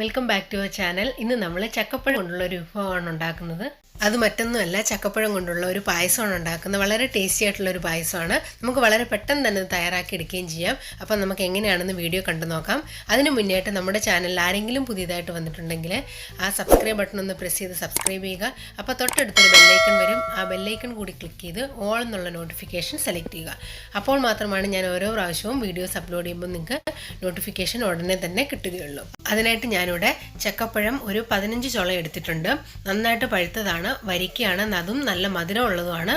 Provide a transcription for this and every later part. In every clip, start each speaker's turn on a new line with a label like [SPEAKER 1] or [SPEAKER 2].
[SPEAKER 1] Welcome back to our channel. ഇന്ന് നമ്മൾ ചക്കപ്പഴം കൊണ്ടുള്ള ഒരു വിഭവമാണ് ഉണ്ടാക്കുന്നത്. അത് മറ്റൊന്നുമല്ല, ചക്കപ്പഴം കൊണ്ടുള്ള ഒരു പായസമാണ് ഉണ്ടാക്കുന്നത്. വളരെ ടേസ്റ്റി ആയിട്ടുള്ള ഒരു പായസമാണ്. നമുക്ക് വളരെ പെട്ടെന്ന് തന്നെ തയ്യാറാക്കി എടുക്കുകയും ചെയ്യാം. അപ്പം നമുക്ക് എങ്ങനെയാണെന്ന് വീഡിയോ കണ്ടു നോക്കാം. അതിന് മുന്നേയായിട്ട് നമ്മുടെ ചാനലിൽ ആരെങ്കിലും പുതിയതായിട്ട് വന്നിട്ടുണ്ടെങ്കിൽ ആ സബ്സ്ക്രൈബ് ബട്ടൺ ഒന്ന് പ്രസ് ചെയ്ത് സബ്സ്ക്രൈബ് ചെയ്യുക. അപ്പോൾ തൊട്ടടുത്തൊരു ബെല്ലൈക്കൺ വരും. ആ ബെല്ലൈക്കൺ കൂടി ക്ലിക്ക് ചെയ്ത് ഓൾ എന്നുള്ള നോട്ടിഫിക്കേഷൻ സെലക്ട് ചെയ്യുക. അപ്പോൾ മാത്രമാണ് ഞാൻ ഓരോ പ്രാവശ്യവും വീഡിയോസ് അപ്ലോഡ് ചെയ്യുമ്പോൾ നിങ്ങൾക്ക് നോട്ടിഫിക്കേഷൻ ഉടനെ തന്നെ കിട്ടുകയുള്ളൂ. അതിനായിട്ട് ഞാനിവിടെ ചക്കപ്പഴം ഒരു 15 ചുള എടുത്തിട്ടുണ്ട്. നന്നായിട്ട് പഴുത്തതാണ്, വരിക്കയാണ്, അതും നല്ല മധുരം ഉള്ളതുമാണ്.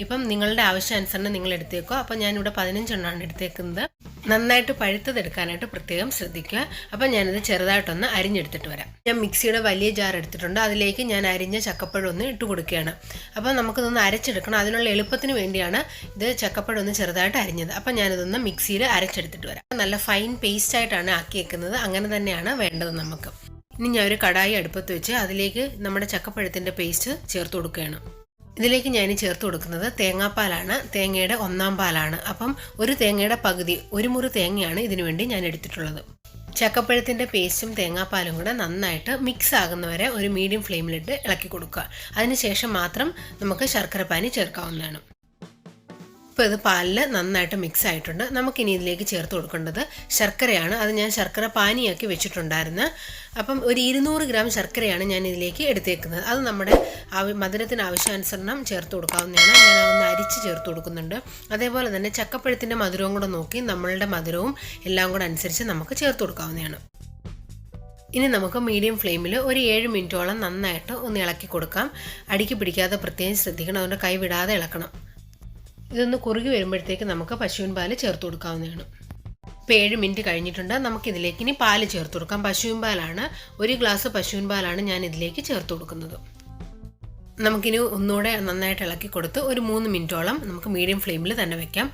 [SPEAKER 1] ഇപ്പം നിങ്ങളുടെ ആവശ്യാനുസരണം നിങ്ങൾ എടുത്തേക്കോ. അപ്പം ഞാനിവിടെ 15 എണ്ണമാണ് എടുത്തേക്കുന്നത്. നന്നായിട്ട് പഴുത്തതെടുക്കാനായിട്ട് പ്രത്യേകം ശ്രദ്ധിക്കുക. അപ്പം ഞാനിത് ചെറുതായിട്ടൊന്ന് അരിഞ്ഞെടുത്തിട്ട് വരാം. ഞാൻ മിക്സിയുടെ വലിയ ജാർ എടുത്തിട്ടുണ്ട്. അതിലേക്ക് ഞാൻ അരിഞ്ഞ ചക്കപ്പഴം ഒന്ന് ഇട്ട് കൊടുക്കുകയാണ്. അപ്പം നമുക്കിതൊന്ന് അരച്ചെടുക്കണം. അതിനുള്ള എളുപ്പത്തിന് വേണ്ടിയാണ് ഇത് ചക്കപ്പഴം ഒന്ന് ചെറുതായിട്ട് അരിഞ്ഞത്. അപ്പം ഞാനിതൊന്ന് മിക്സിയിൽ അരച്ചെടുത്തിട്ട് വരാം. നല്ല ഫൈൻ പേസ്റ്റ് ആയിട്ടാണ് ആക്കിയേക്കുന്നത്. അങ്ങനെ തന്നെയാണ് വേണ്ടത് നമുക്ക്. ഇനി ഞാൻ ഒരു കടായി അടുപ്പത്ത് വെച്ച് അതിലേക്ക് നമ്മുടെ ചക്കപ്പഴത്തിൻ്റെ പേസ്റ്റ് ചേർത്ത് കൊടുക്കുകയാണ്. ഇതിലേക്ക് ഞാൻ ചേർത്ത് കൊടുക്കുന്നത് തേങ്ങാപ്പാലാണ്. തേങ്ങയുടെ 1/4 പാലാണ്. അപ്പം ഒരു തേങ്ങയുടെ പകുതി, ഒരു മുറി തേങ്ങയാണ് ഇതിനു വേണ്ടി ഞാൻ എടുത്തിട്ടുള്ളത്. ചക്കപ്പഴത്തിൻ്റെ പേസ്റ്റും തേങ്ങാപ്പാലും കൂടെ നന്നായിട്ട് മിക്സ് ആകുന്നവരെ ഒരു മീഡിയം ഫ്ലെയിമിലിട്ട് ഇളക്കി കൊടുക്കുക. അതിനുശേഷം മാത്രം നമുക്ക് ശർക്കര പാനി ചേർക്കാവുന്നതാണ്. ഇപ്പോൾ ഇത് പാലിൽ നന്നായിട്ട് മിക്സ് ആയിട്ടുണ്ട്. നമുക്കിനി ഇതിലേക്ക് ചേർത്ത് കൊടുക്കേണ്ടത് ശർക്കരയാണ്. അത് ഞാൻ ശർക്കര പാനിയാക്കി വെച്ചിട്ടുണ്ടായിരുന്നു. അപ്പം ഒരു 200 ഗ്രാം ശർക്കരയാണ് ഞാൻ ഇതിലേക്ക് എടുത്തേക്കുന്നത്. അത് നമ്മുടെ മധുരത്തിന് ആവശ്യാനുസരണം ചേർത്ത് കൊടുക്കാവുന്നതാണ്. ഞാൻ ഒന്ന് അരിച്ച് ചേർത്ത് കൊടുക്കുന്നുണ്ട്. അതേപോലെ തന്നെ ചക്കപ്പഴത്തിൻ്റെ മധുരവും കൂടെ നോക്കി നമ്മളുടെ മധുരവും എല്ലാം കൂടെ അനുസരിച്ച് നമുക്ക് ചേർത്ത് കൊടുക്കാവുന്നതാണ്. ഇനി നമുക്ക് മീഡിയം ഫ്ലെയിമിൽ ഒരു 7 മിനിറ്റോളം നന്നായിട്ട് ഒന്ന് ഇളക്കി കൊടുക്കാം. അടിക്ക് പിടിക്കാതെ പ്രത്യേകം ശ്രദ്ധിക്കണം. അതുകൊണ്ട് കൈ വിടാതെ ഇളക്കണം. ഇതൊന്ന് കുറുകി വരുമ്പോഴത്തേക്ക് നമുക്ക് പശുവിൻ പാല് ചേർത്ത് കൊടുക്കാവുന്നതാണ്. ഇപ്പോൾ 7 മിനിറ്റ് കഴിഞ്ഞിട്ടുണ്ട്. നമുക്കിതിലേക്ക് ഇനി പാല് ചേർത്ത് കൊടുക്കാം. പശുവിൻ പാലാണ്, 1 ഗ്ലാസ് പശുവിൻ പാലാണ് ഞാൻ ഇതിലേക്ക് ചേർത്ത് കൊടുക്കുന്നത്. നമുക്കിനി ഒന്നുകൂടെ നന്നായിട്ട് ഇളക്കി കൊടുത്ത് ഒരു 3 മിനിറ്റോളം നമുക്ക് മീഡിയം ഫ്ലെയിമിൽ തന്നെ വെക്കാം.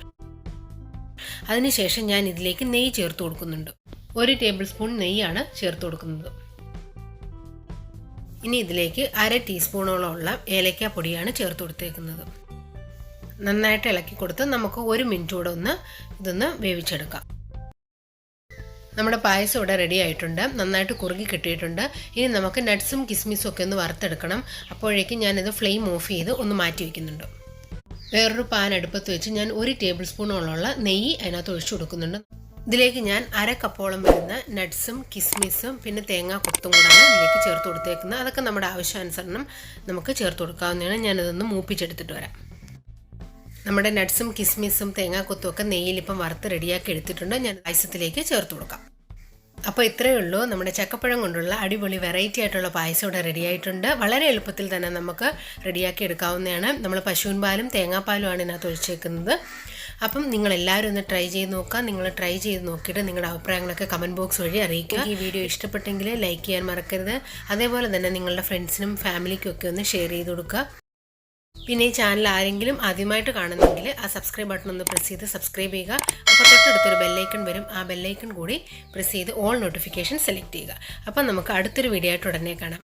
[SPEAKER 1] അതിനുശേഷം ഞാൻ ഇതിലേക്ക് നെയ്യ് ചേർത്ത് കൊടുക്കുന്നുണ്ട്. 1 ടേബിൾ സ്പൂൺ നെയ്യാണ് ചേർത്ത് കൊടുക്കുന്നത്. ഇനി ഇതിലേക്ക് 1/2 ടീസ്പൂണോളം ഉള്ള ഏലക്ക പൊടിയാണ് ചേർത്ത് കൊടുത്തേക്കുന്നത്. നന്നായിട്ട് ഇളക്കി കൊടുത്ത് നമുക്ക് 1 മിനിറ്റ് കൂടെ ഇതൊന്ന് വേവിച്ചെടുക്കാം. നമ്മുടെ പായസം ഇവിടെ റെഡി ആയിട്ടുണ്ട്. നന്നായിട്ട് കുറുകി കിട്ടിയിട്ടുണ്ട്. ഇനി നമുക്ക് നട്ട്സും കിസ്മിസും ഒക്കെ ഒന്ന് വറുത്തെടുക്കണം. അപ്പോഴേക്കും ഞാനിത് ഫ്ലെയിം ഓഫ് ചെയ്ത് ഒന്ന് മാറ്റി വയ്ക്കുന്നുണ്ട്. വേറൊരു പാൻ അടുപ്പത്ത് വെച്ച് ഞാൻ 1 ടേബിൾ സ്പൂണോളമുള്ള നെയ്യ് അതിനകത്ത് ഒഴിച്ചു കൊടുക്കുന്നുണ്ട്. ഇതിലേക്ക് ഞാൻ 1/2 കപ്പോളം വരുന്ന നട്ട്സും കിസ്മിസും പിന്നെ തേങ്ങാ കൊത്തും കൂടാണ് ഇതിലേക്ക് ചേർത്ത് കൊടുത്തേക്കുന്നത്. അതൊക്കെ നമ്മുടെ ആവശ്യാനുസരണം നമുക്ക് ചേർത്ത് കൊടുക്കാവുന്നതാണ്. ഞാനിതൊന്ന് മൂപ്പിച്ചെടുത്തിട്ട് വരാം. നമ്മുടെ നട്ട്സും കിസ്മിസും തേങ്ങാക്കൊത്തും ഒക്കെ നെയ്യിലിപ്പം വറുത്ത് റെഡിയാക്കി എടുത്തിട്ടുണ്ട്. ഞാൻ പായസത്തിലേക്ക് ചേർത്ത് കൊടുക്കാം. അപ്പോൾ ഇത്രയേ ഉള്ളൂ. നമ്മുടെ ചക്കപ്പഴം കൊണ്ടുള്ള അടിപൊളി വെറൈറ്റി ആയിട്ടുള്ള പായസം ഇവിടെ റെഡി ആയിട്ടുണ്ട്. വളരെ എളുപ്പത്തിൽ തന്നെ നമുക്ക് റെഡിയാക്കി എടുക്കാവുന്നതാണ്. നമ്മൾ പശുവിൻ പാലും തേങ്ങാപ്പാലുമാണ് ഇതിനകത്ത് ഒഴിച്ചേക്കുന്നത്. അപ്പം നിങ്ങളെല്ലാവരും ഒന്ന് ട്രൈ ചെയ്ത് നോക്കുക. നിങ്ങൾ ട്രൈ ചെയ്ത് നോക്കിയിട്ട് നിങ്ങളുടെ അഭിപ്രായങ്ങളൊക്കെ കമൻറ്റ് ബോക്സ് വഴി അറിയിക്കുക. ഈ വീഡിയോ ഇഷ്ടപ്പെട്ടെങ്കിൽ ലൈക്ക് ചെയ്യാൻ മറക്കരുത്. അതേപോലെ തന്നെ നിങ്ങളുടെ ഫ്രണ്ട്സിനും ഫാമിലിക്കും ഒക്കെ ഒന്ന് ഷെയർ ചെയ്ത് കൊടുക്കുക. പിന്നെ ഈ ചാനൽ ആരെങ്കിലും ആദ്യമായിട്ട് കാണുന്നെങ്കിൽ ആ സബ്സ്ക്രൈബ് ബട്ടൺ ഒന്ന് പ്രസ് ചെയ്ത് സബ്സ്ക്രൈബ് ചെയ്യുക. അപ്പോൾ തൊട്ടടുത്തൊരു ബെല്ലൈക്കൺ വരും. ആ ബെല്ലൈക്കൺ കൂടി പ്രസ് ചെയ്ത് ഓൾ നോട്ടിഫിക്കേഷൻ സെലക്ട് ചെയ്യുക. അപ്പം നമുക്ക് അടുത്തൊരു വീഡിയോ ആയിട്ട് ഉടനെ കാണാം.